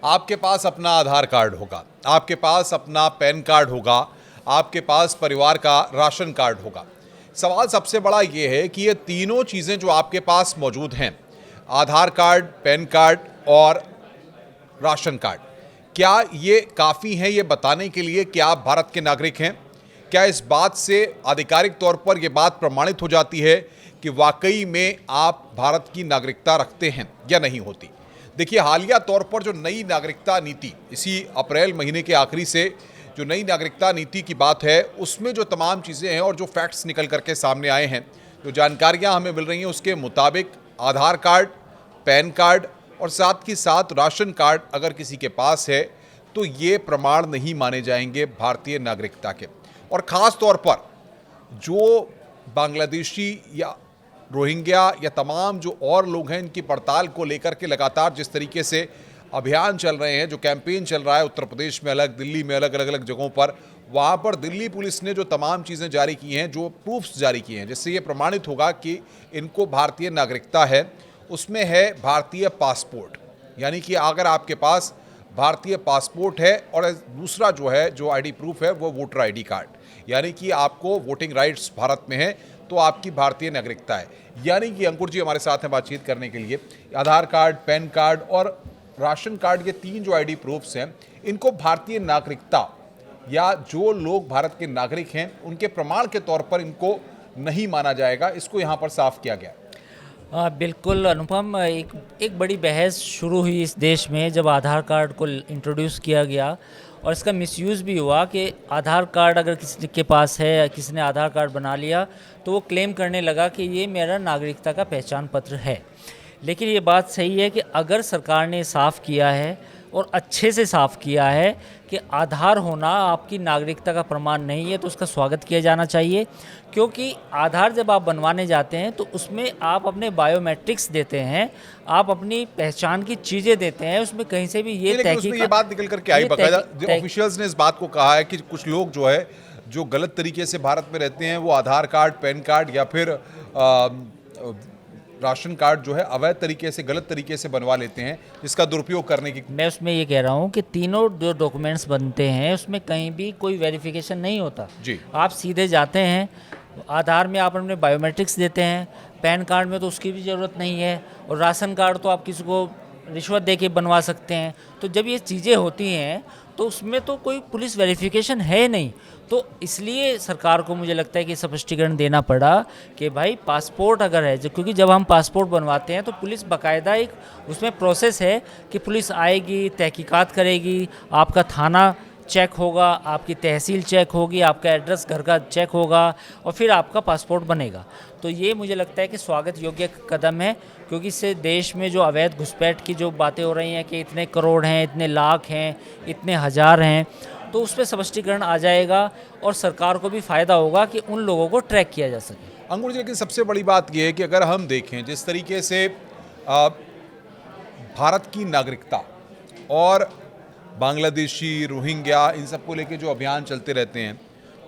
आपके पास अपना आधार कार्ड होगा, आपके पास अपना पैन कार्ड होगा, आपके पास परिवार का राशन कार्ड होगा। सवाल सबसे बड़ा ये है कि ये तीनों चीज़ें जो आपके पास मौजूद हैं, आधार कार्ड, पैन कार्ड और राशन कार्ड, क्या ये काफ़ी हैं ये बताने के लिए कि आप भारत के नागरिक हैं? क्या इस बात से आधिकारिक तौर पर यह बात प्रमाणित हो जाती है कि वाकई में आप भारत की नागरिकता रखते हैं या नहीं होती? देखिए, हालिया तौर पर जो नई नागरिकता नीति, इसी अप्रैल महीने के आखिरी से जो नई नागरिकता नीति की बात है, उसमें जो तमाम चीज़ें हैं और जो फैक्ट्स निकल करके सामने आए हैं, जो जानकारियां हमें मिल रही हैं, उसके मुताबिक आधार कार्ड, पैन कार्ड और साथ ही साथ राशन कार्ड अगर किसी के पास है तो ये प्रमाण नहीं माने जाएंगे भारतीय नागरिकता के। और ख़ास तौर पर जो बांग्लादेशी या रोहिंग्या या तमाम जो और लोग हैं, इनकी पड़ताल को लेकर के लगातार जिस तरीके से अभियान चल रहे हैं, जो कैंपेन चल रहा है उत्तर प्रदेश में अलग, दिल्ली में अलग अलग अलग जगहों पर, वहाँ पर दिल्ली पुलिस ने जो तमाम चीज़ें जारी की हैं, जो प्रूफ्स जारी किए हैं, जिससे ये प्रमाणित होगा कि इनको भारतीय नागरिकता है, उसमें है भारतीय पासपोर्ट। यानी कि अगर आपके पास भारतीय पासपोर्ट है और दूसरा जो है, जो आईडी प्रूफ है, वो वोटर आईडी कार्ड, यानी कि आपको वोटिंग राइट्स भारत में है तो आपकी भारतीय नागरिकता है। यानी कि अंकुर जी हमारे साथ हैं बातचीत करने के लिए। आधार कार्ड, पैन कार्ड और राशन कार्ड, ये तीन जो आईडी प्रूफ्स हैं, इनको भारतीय नागरिकता या जो लोग भारत के नागरिक हैं उनके प्रमाण के तौर पर इनको नहीं माना जाएगा। इसको यहाँ पर साफ किया गया। बिल्कुल अनुपम, एक बड़ी बहस शुरू हुई इस देश में जब आधार कार्ड को इंट्रोड्यूस किया गया और इसका मिसयूज़ भी हुआ कि आधार कार्ड अगर किसी के पास है या किसी ने आधार कार्ड बना लिया तो वो क्लेम करने लगा कि ये मेरा नागरिकता का पहचान पत्र है। लेकिन ये बात सही है कि अगर सरकार ने साफ़ किया है और अच्छे से साफ़ किया है कि आधार होना आपकी नागरिकता का प्रमाण नहीं है, तो उसका स्वागत किया जाना चाहिए। क्योंकि आधार जब आप बनवाने जाते हैं तो उसमें आप अपने बायोमेट्रिक्स देते हैं, आप अपनी पहचान की चीज़ें देते हैं, उसमें कहीं से भी ये तहकीक, ये बात निकल करके आई, बाकायदा ऑफिशियल्स ने इस बात को कहा है कि कुछ लोग जो है जो गलत तरीके से भारत में रहते हैं, वो आधार कार्ड, पैन कार्ड या फिर राशन कार्ड जो है अवैध तरीके से, गलत तरीके से बनवा लेते हैं, जिसका दुरुपयोग करने की। मैं उसमें ये कह रहा हूँ कि तीनों जो डॉक्यूमेंट्स बनते हैं उसमें कहीं भी कोई वेरिफिकेशन नहीं होता जी। आप सीधे जाते हैं, आधार में आप अपने बायोमेट्रिक्स देते हैं, पैन कार्ड में तो उसकी भी ज़रूरत नहीं है, और राशन कार्ड तो आप किसी को रिश्वत दे के बनवा सकते हैं। तो जब ये चीज़ें होती हैं तो उसमें तो कोई पुलिस वेरिफिकेशन है नहीं। तो इसलिए सरकार को मुझे लगता है कि स्पष्टीकरण देना पड़ा कि भाई पासपोर्ट अगर है, क्योंकि जब हम पासपोर्ट बनवाते हैं तो पुलिस बाकायदा एक उसमें प्रोसेस है कि पुलिस आएगी, तहकीकात करेगी, आपका थाना चेक होगा, आपकी तहसील चेक होगी, आपका एड्रेस घर का चेक होगा और फिर आपका पासपोर्ट बनेगा। तो ये मुझे लगता है कि स्वागत योग्य कदम है, क्योंकि इससे देश में जो अवैध घुसपैठ की जो बातें हो रही हैं कि इतने करोड़ हैं, इतने लाख हैं, इतने हज़ार हैं, तो उस पर स्पष्टीकरण आ जाएगा और सरकार को भी फ़ायदा होगा कि उन लोगों को ट्रैक किया जा सके। अंकुर जी, लेकिन सबसे बड़ी बात यह है कि अगर हम देखें जिस तरीके से भारत की नागरिकता और बांग्लादेशी, रोहिंग्या, इन सबको लेके जो अभियान चलते रहते हैं,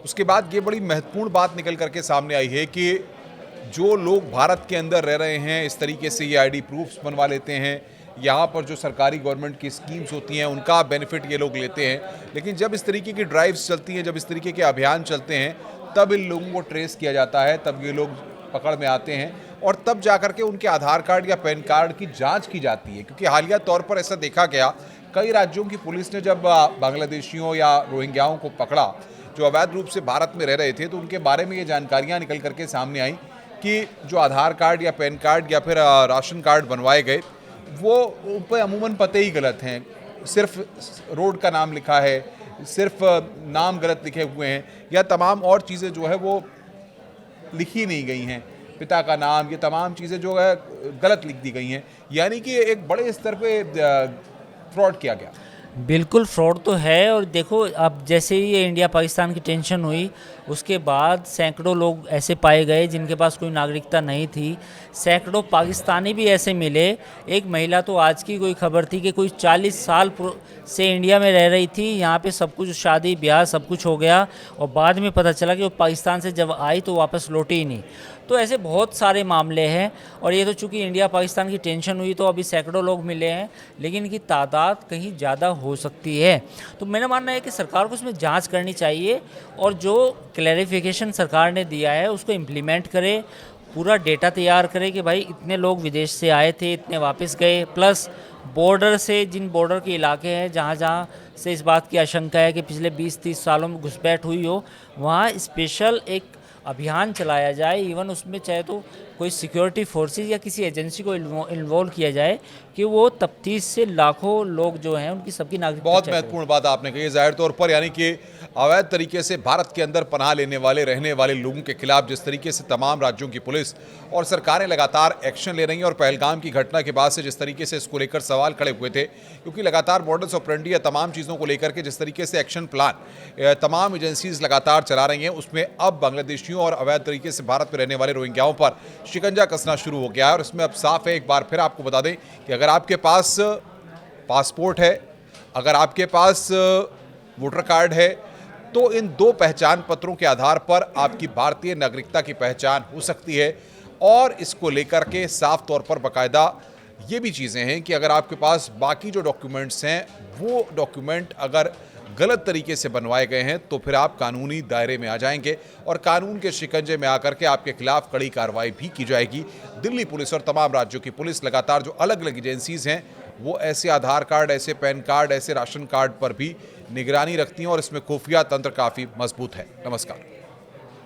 उसके बाद ये बड़ी महत्वपूर्ण बात निकल करके सामने आई है कि जो लोग भारत के अंदर रह रहे हैं, इस तरीके से ये आईडी प्रूफ्स बनवा लेते हैं, यहाँ पर जो सरकारी गवर्नमेंट की स्कीम्स होती हैं उनका बेनिफिट ये लोग लेते हैं। लेकिन जब इस तरीके की ड्राइव्स चलती हैं, जब इस तरीके के अभियान चलते हैं, तब इन लोगों को ट्रेस किया जाता है, तब ये लोग पकड़ में आते हैं और तब जाकर के उनके आधार कार्ड या पैन कार्ड की जांच की जाती है। क्योंकि हालिया तौर पर ऐसा देखा गया, कई राज्यों की पुलिस ने जब बांग्लादेशियों या रोहिंग्याओं को पकड़ा जो अवैध रूप से भारत में रह रहे थे, तो उनके बारे में ये जानकारियाँ निकल करके सामने आई कि जो आधार कार्ड या पैन कार्ड या फिर राशन कार्ड बनवाए गए, वो उन पर अमूमन पते ही गलत हैं, सिर्फ रोड का नाम लिखा है, सिर्फ नाम गलत लिखे हुए हैं, या तमाम और चीज़ें जो है वो लिखी नहीं गई हैं, पिता का नाम, ये तमाम चीज़ें जो है गलत लिख दी गई हैं। यानी कि एक बड़े स्तर पे फ्रॉड किया गया। बिल्कुल फ्रॉड तो है। और देखो, अब जैसे ही ये इंडिया पाकिस्तान की टेंशन हुई, उसके बाद सैकड़ों लोग ऐसे पाए गए जिनके पास कोई नागरिकता नहीं थी, सैकड़ों पाकिस्तानी भी ऐसे मिले। एक महिला तो आज की कोई खबर थी कि कोई 40 साल से इंडिया में रह रही थी, यहाँ पे सब कुछ शादी ब्याह सब कुछ हो गया और बाद में पता चला कि वो पाकिस्तान से जब आई तो वापस लौटी ही नहीं। तो ऐसे बहुत सारे मामले हैं और ये तो चूँकि इंडिया पाकिस्तान की टेंशन हुई तो अभी सैकड़ों लोग मिले हैं, लेकिन इनकी तादाद कहीं ज़्यादा हो सकती है। तो मेरा मानना है कि सरकार को इसमें जांच करनी चाहिए और जो क्लैरिफिकेशन सरकार ने दिया है उसको इम्प्लीमेंट करे, पूरा डेटा तैयार करे कि भाई इतने लोग विदेश से आए थे, इतने वापस गए, प्लस बॉर्डर से जिन बॉर्डर के इलाके हैं जहाँ जहाँ से इस बात की आशंका है कि पिछले 20-30 सालों में घुसपैठ हुई हो, वहाँ स्पेशल एक अभियान चलाया जाए। इवन उसमें चाहे तो कोई सिक्योरिटी फोर्सेस या किसी एजेंसी को इन्वॉल्व किया जाए कि वो तफ्तीश से लाखों लोग जो हैं उनकी सबकी नागरिकता बहुत चेक करें। महत्वपूर्ण बात आपने कही। जाहिर तौर पर यानी कि अवैध तरीके से भारत के अंदर पनाह लेने वाले रहने वाले लोगों के खिलाफ जिस तरीके से तमाम राज्यों की पुलिस और सरकारें लगातार एक्शन ले रही हैं और पहलगाम की घटना के बाद से जिस तरीके से इसको लेकर सवाल खड़े हुए थे, क्योंकि लगातार मॉडल्स ऑपरेंडी या तमाम चीज़ों को लेकर के जिस तरीके से एक्शन प्लान तमाम एजेंसीज लगातार चला रही हैं, उसमें अब बांग्लादेशियों और अवैध तरीके से भारत में रहने वाले रोहिंग्याओं पर शिकंजा कसना शुरू हो गया है। और इसमें अब साफ है, एक बार फिर आपको बता दें कि अगर आपके पास पासपोर्ट है, अगर आपके पास वोटर कार्ड है, तो इन दो पहचान पत्रों के आधार पर आपकी भारतीय नागरिकता की पहचान हो सकती है। और इसको लेकर के साफ तौर पर बाकायदा ये भी चीज़ें हैं कि अगर आपके पास बाकी जो डॉक्यूमेंट्स हैं वो डॉक्यूमेंट अगर गलत तरीके से बनवाए गए हैं तो फिर आप कानूनी दायरे में आ जाएंगे और कानून के शिकंजे में आकर के आपके खिलाफ कड़ी कार्रवाई भी की जाएगी। दिल्ली पुलिस और तमाम राज्यों की पुलिस लगातार जो अलग अलग एजेंसीज हैं वो ऐसे आधार कार्ड, ऐसे पैन कार्ड, ऐसे राशन कार्ड पर भी निगरानी रखती हैं और इसमें खुफिया तंत्र काफ़ी मजबूत है। नमस्कार।